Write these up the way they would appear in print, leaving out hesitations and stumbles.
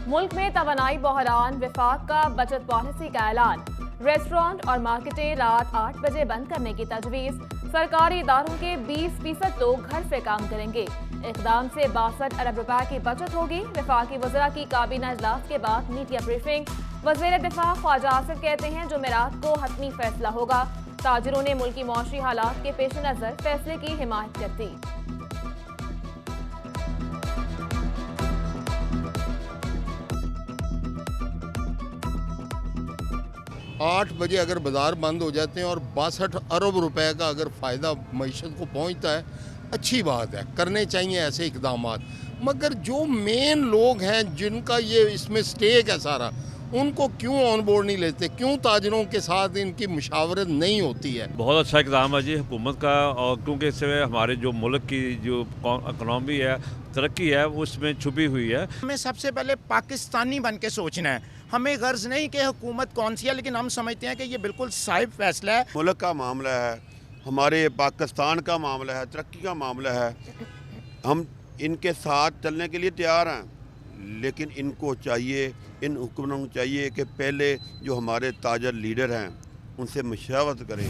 मुल्क में तवानाई बहरान, विफाक का बचत पॉलिसी का ऐलान। रेस्टोरेंट और मार्केटें रात 8 बजे बंद करने की तजवीज। सरकारी इदारों के 20% लोग घर से काम करेंगे। इकदाम से 62 अरब रुपए की बचत होगी। वफाकी वज़रा की काबीना इजलास के बाद मीडिया ब्रीफिंग। वज़ीर दिफा ख्वाजा आसिफ कहते हैं जुमेरात को हतमी फैसला होगा। ताजिरों ने मुल्की मौशी हालात के पेश नजर फैसले की हिमायत कर दी। 8 बजे अगर बाज़ार बंद हो जाते हैं और 62 अरब रुपए का अगर फ़ायदा मईशत को पहुंचता है, अच्छी बात है, करने चाहिए ऐसे इकदाम। मगर जो मेन लोग हैं जिनका ये इसमें स्टेक है सारा, उनको क्यों ऑन बोर्ड नहीं लेते? क्यों ताजरों के साथ इनकी मुशावरत नहीं होती है? बहुत अच्छा इकदाम है जी हुकूमत का, और क्योंकि इससे हमारे जो मुल्क की जो इकनॉमी है, तरक्की है, वो उसमें छुपी हुई है। हमें सबसे पहले पाकिस्तानी बन के सोचना है। हमें गर्ज नहीं कि हुकूमत कौन सी है, लेकिन हम समझते हैं कि ये बिल्कुल साहिब फैसला है। मुल्क का मामला है, हमारे पाकिस्तान का मामला है, तरक्की का मामला है। हम इनके साथ चलने के लिए तैयार हैं, लेकिन इनको चाहिए, इन हुक्मरानों को चाहिए कि पहले जो हमारे ताजर लीडर हैं उनसे मशावरत करें।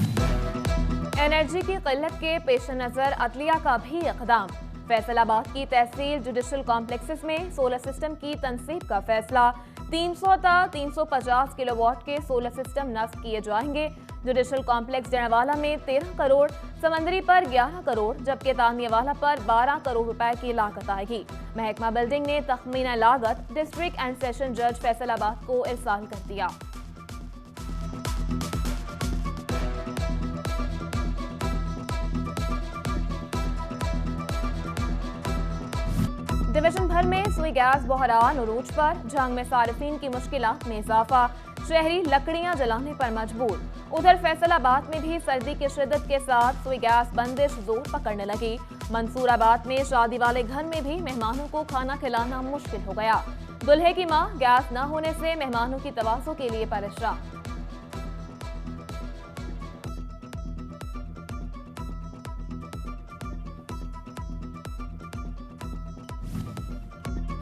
एनर्जी की किल्लत के पेश नज़र अदलिया का भी इक़दाम। फैसलाबाद की तहसील जुडिशल कॉम्प्लेक्सेस में सोलर सिस्टम की तनसीब का फैसला। 300 ता 350 किलोवाट के सोलर सिस्टम नस्ब किए जाएंगे। जुडिशल कॉम्प्लेक्स जयवाला में 13 करोड़, समंदरी पर 11 करोड़, जबकि तानियावाला पर 12 करोड़ रुपए की लागत आएगी। महकमा बिल्डिंग ने तखमीना लागत डिस्ट्रिक्ट एंड सेशन जज फैसलाबाद को इरसाल कर दिया। डिवीजन भर में सुई गैस बहरान उरूज पर। जंग में सारिफीन की मुश्किलात में इजाफा। शहरी लकड़ियां जलाने पर मजबूर। उधर फैसलाबाद में भी सर्दी की शिद्दत के साथ सुई गैस बंदिश जोर पकड़ने लगी। मंसूराबाद में शादी वाले घर में भी मेहमानों को खाना खिलाना मुश्किल हो गया। दुल्हे की मां गैस न होने से मेहमानों की तवाज़ो के लिए परेशान।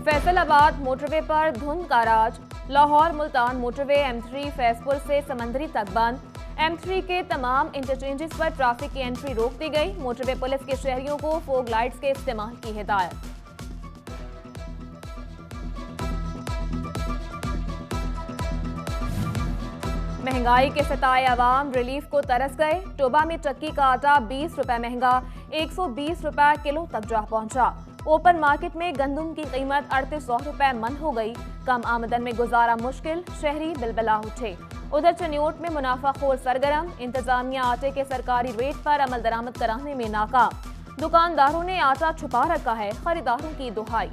फैसलाबाद मोटरवे पर धुंध का राज। लाहौर मुल्तान मोटरवे M3 फैजपुर से समंदरी तक बंद। M3 के तमाम इंटरचेंजेस पर ट्रैफिक की एंट्री रोक दी गई। मोटरवे पुलिस के शहरियों को फोग लाइट्स के इस्तेमाल की हिदायत। महंगाई के सताए अवाम रिलीफ को तरस गए। टोबा में चक्की का आटा 20 रुपए महंगा, 120 रुपए किलो तक जा पहुंचा। ओपन मार्केट में गंदम की कीमत 3800 रुपए मन हो गई। कम आमदन में गुजारा मुश्किल, शहरी बिलबिला उठे। उधर चन्योट में मुनाफाखोर सरगर्म। इंतजामिया आटे के सरकारी रेट पर अमल दरामद कराने में नाकाम। दुकानदारों ने आटा छुपा रखा है, खरीदारों की दुहाई।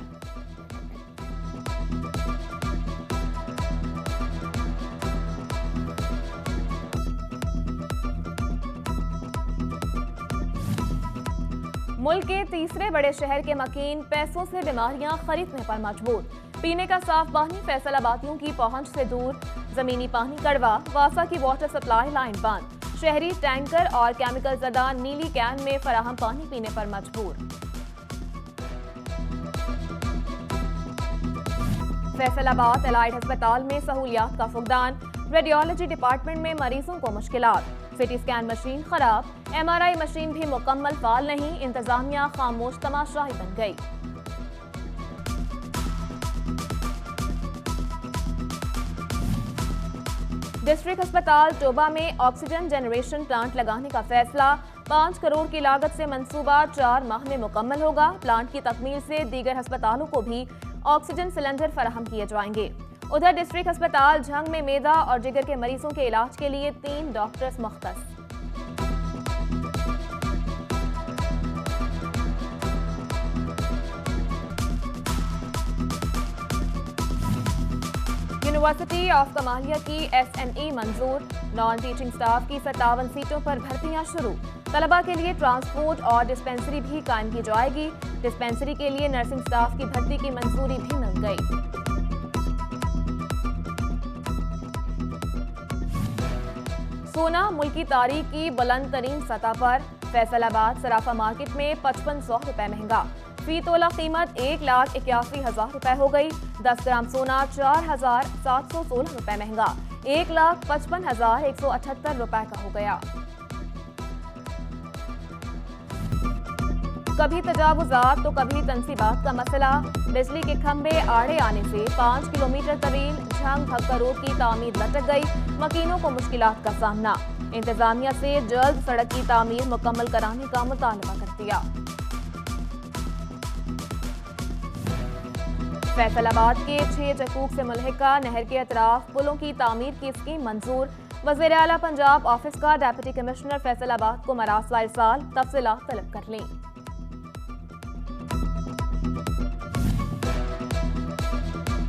मुल्क के तीसरे बड़े शहर के मकीन पैसों से बीमारियां खरीदने पर मजबूर। पीने का साफ पानी फैसलाबादियों की पहुंच से दूर। जमीनी पानी कड़वा। वासा की वाटर सप्लाई लाइन बंद। शहरी टैंकर और केमिकल ज़दा नीली कैन में फराहम पानी पीने पर मजबूर। फैसलाबाद एलाइड अस्पताल में सहूलियात का फुकदान। रेडियोलॉजी डिपार्टमेंट में मरीजों को मुश्किलात। सिटी स्कैन मशीन खराब। MRI मशीन भी मुकम्मल फाल नहीं। इंतजामिया खामोश तमाशाई बन गई। डिस्ट्रिक्ट अस्पताल टोबा में ऑक्सीजन जनरेशन प्लांट लगाने का फैसला। 5 करोड़ की लागत से मंसूबा 4 माह में मुकम्मल होगा। प्लांट की तकमील से दीगर अस्पतालों को भी ऑक्सीजन सिलेंडर फराहम किए जाएंगे। उधर डिस्ट्रिक्ट अस्पताल झंग में मेदा और जिगर के मरीजों के इलाज के लिए 3 डॉक्टर्स मुख्तस। यूनिवर्सिटी ऑफ कमालिया की SNE मंजूर। नॉन टीचिंग स्टाफ की 57 सीटों पर भर्तियां शुरू। तलबा के लिए ट्रांसपोर्ट और डिस्पेंसरी भी कायम की जाएगी। डिस्पेंसरी के लिए नर्सिंग स्टाफ की भर्ती की मंजूरी भी मिल गई। सोना मुल्की तारीख की बुलंद तरीन सतह पर। फैसलाबाद सराफा मार्केट में 5500 रुपए महंगा। फी तोला कीमत 1,81,000 रुपए हो गई। 10 ग्राम सोना 4,716 रुपए महंगा 1,55,178 रुपए का हो गया। कभी तजावुजात तो कभी तनसीबात का मसला। बिजली के खंभे आड़े आने से 5 किलोमीटर तवील झंग भक्का रोड की तामीर लटक गई। मकीनों को मुश्किलात का सामना। इंतजामिया से जल्द सड़क की तामीर मुकम्मल कराने का मुतालबा कर दिया। फैसलाबाद के 6 चकूक से मुल्हिका नहर के अतराफ पुलों की तामीर की स्कीम मंजूर। वज़ीर आला पंजाब ऑफिस का डिप्टी कमिश्नर फैसलाबाद को मरासला इरसाल। तफसीलात तलब कर लें।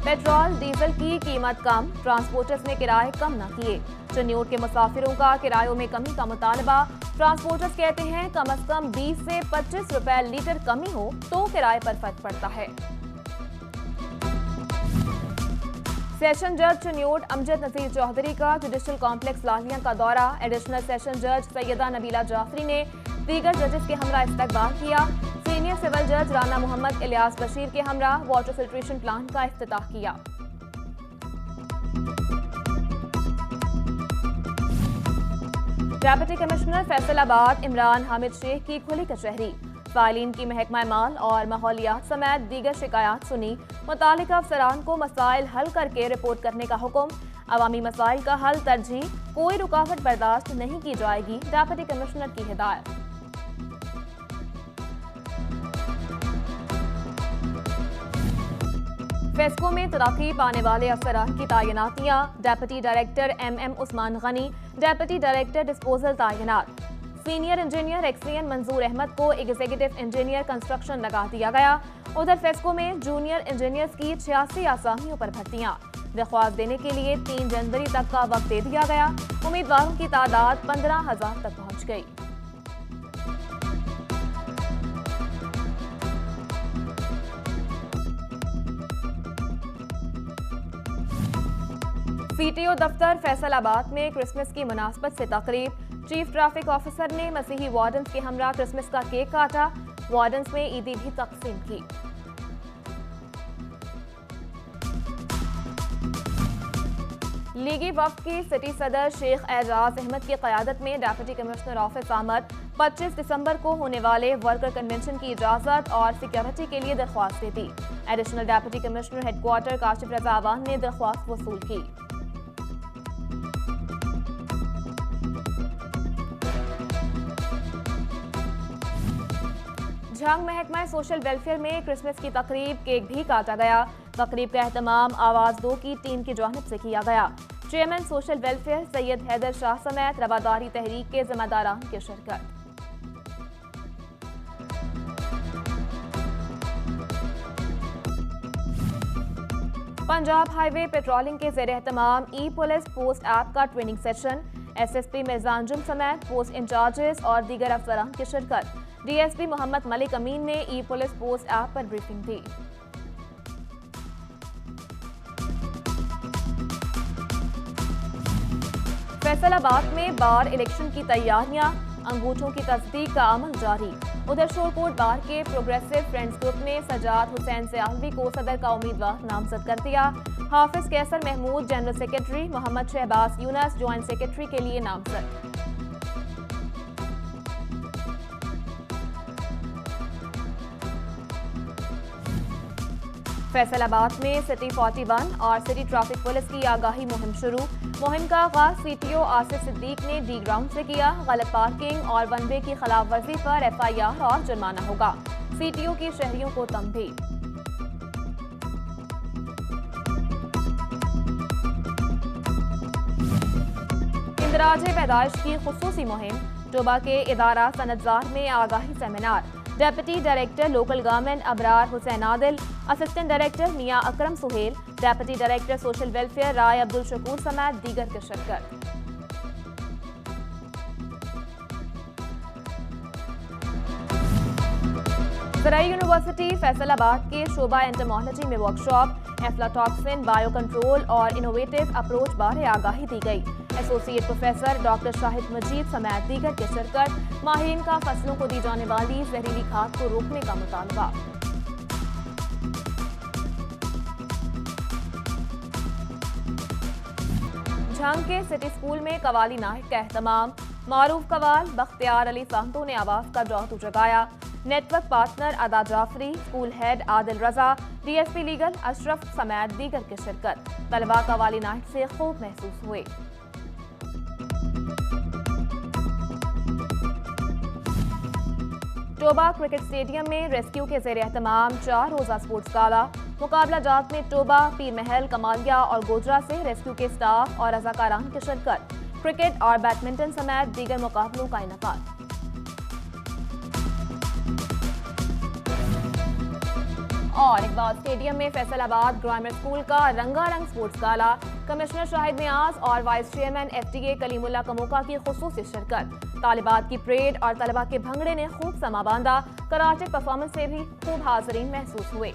पेट्रोल डीजल की कीमत कम। ट्रांसपोर्टर्स ने किराए कम न किए। चन्योट के मुसाफिरों का किरायों में कमी का मुतालबा। ट्रांसपोर्टर्स कहते हैं कम अज कम 20 से 25 रुपए लीटर कमी हो तो किराए पर फर्क पड़ता है। सेशन जज चन्योट अमजद नजीर चौधरी का जुडिशल कॉम्प्लेक्स लाहलिया का दौरा। एडिशनल सेशन जज सैयदा नबीला जाफरी ने दीगर जजेस के हमरा इस्तकबाल किया। सीनियर सिविल जज राना मोहम्मद इलियास बशीर के हमरा वाटर फिल्ट्रेशन प्लांट का इफ्तिताह किया। डिप्टी कमिश्नर फैसलाबाद इमरान हामिद शेख की खुली कचहरी। फाइलिन की महकमा माल और माहौलियात समेत दीगर शिकायत सुनी। मुतालिका अफसरान को मसाइल हल करके रिपोर्ट करने का हुक्म। अवामी मसाइल का हल तरजीह, कोई रुकावट बर्दाश्त नहीं की जाएगी। डिप्टी कमिश्नर की हिदायत। फेस्को में तरक्की पाने वाले अफसरान की तैनातियां। Deputy director MM Usman Ghani, deputy director disposal तैनात। Senior engineer XEN Manzoor Ahmad को एग्जीक्यूटिव इंजीनियर कंस्ट्रक्शन लगा दिया गया। उधर फेस्को में जूनियर इंजीनियर्स की 86 आसामियों पर भर्तियां। दरख्वास्त देने के लिए 3 जनवरी तक का वक्त दे दिया गया। उम्मीदवारों की तादाद 15,000 तक पहुंच गई। CTO दफ्तर फैसलाबाद में क्रिसमस की मुनासबत से तकरीब। चीफ ट्रैफिक ऑफिसर ने मसीही वार्डन्स के हमरा क्रिसमस का केक काटा। वार्डन्स में ईदी भी तकसीम की। लीगी वफ्द की सिटी सदर शेख एजाज अहमद की क़यादत में डिप्टी कमिश्नर ऑफिस आमद। 25 दिसंबर को होने वाले वर्कर कन्वेंशन की इजाजत और सिक्योरिटी के लिए दरख्वास्त दे दी। Additional deputy commissioner headquarter Kashif Raza Awan ने दरख्वास्त वसूल की। झंग महकमा सोशल वेलफेयर में क्रिसमस की तकरीब, केक भी काटा गया। तकरीब का एहतमाम आवाज 2 की टीम की जानिब से किया गया। Chairman social welfare Syed Haider Shah समेत रवादारी तहरीक के जिम्मेदारान की शिरकत। पंजाब हाईवे पेट्रोलिंग के ज़ेर एहतमाम ई पुलिस पोस्ट ऐप का training session. SSP Mirza Anjum समेत पोस्ट इंचार्जेस और दीगर अफसरान की शिरकत। DSP मोहम्मद मलिक अमीन ने ई पुलिस पोस्ट ऐप पर ब्रीफिंग दी। फैसलाबाद में बार इलेक्शन की तैयारियां। अंगूठों की तस्दीक का अमल जारी। उधर शोरकोट बार के प्रोग्रेसिव फ्रेंड्स ग्रुप ने सजाद हुसैन सियालवी को सदर का उम्मीदवार नामजद कर दिया। Hafiz Qaiser Mahmood general secretary, Mohammad Shahbaz Younis joint secretary के लिए नामजद। फैसलाबाद में सिटी 41 और सिटी ट्रैफिक पुलिस की आगाही मुहिम शुरू। मुहिम का आगाज CTO आसिफ सिद्दीक ने डी ग्राउंड से किया। गलत पार्किंग और वन वे की खिलाफ वर्जी पर FIR और जुर्माना होगा। CTO की शहरियों को तंबीह। इंदराज पैदाइश की खुसूसी मुहिम। टोबा के इदारा सनतजार में आगाही seminar. Deputy director local government Abrar Hussain Adil, assistant director Mian Akram Sohail, deputy director social welfare Rai Abdul Shakoor समेत दीगर की शिरकत। ज़राई यूनिवर्सिटी फैसलाबाद के शोबा एंटोमोलॉजी में वर्कशॉप। एफ्लाटॉक्सिन, बायो कंट्रोल और इनोवेटिव अप्रोच बारे आगाही दी गई। Associate professor doctor Shahid Majeed समेत दीगर की शिरकत। माहिरीन का फसलों को दी जाने वाली जहरीली खाद को रोकने का मुतालबा। झंग के सिटी स्कूल में कवाली नाइट का एहतमाम। मारूफ कवाल बख्तियार अली सांतो ने आवाज का जादू जगाया। नेटवर्क पार्टनर अदा जाफरी, स्कूल हेड आदिल रजा, डीएसपी लीगल अशरफ समेत दीगर की शिरकत। तलबा कवाली नाइट से खूब महसूस हुए। टोबा क्रिकेट स्टेडियम में रेस्क्यू के ज़ेर एहतमाम 4 रोज़ा स्पोर्ट्स गाला। मुकाबला जात में टोबा, पीर महल, कमालिया और गोजरा से रेस्क्यू के स्टाफ और रज़ाकारान की शिरकत। क्रिकेट और बैडमिंटन समेत दीगर मुकाबलों का इनेकाद। और इकबाल स्टेडियम में फैसलाबाद ग्रामर स्कूल का रंगारंग स्पोर्ट्स गाला। कमिश्नर शाहिद नियाज और vice chairman FTA Kalimulla Kamoka की खुसूसी शिरकत। तालिबात की परेड और तलबा के भंगड़े ने खूब समा बांधा। कराटे परफॉर्मेंस से भी खूब हाज़रीन महसूस हुए।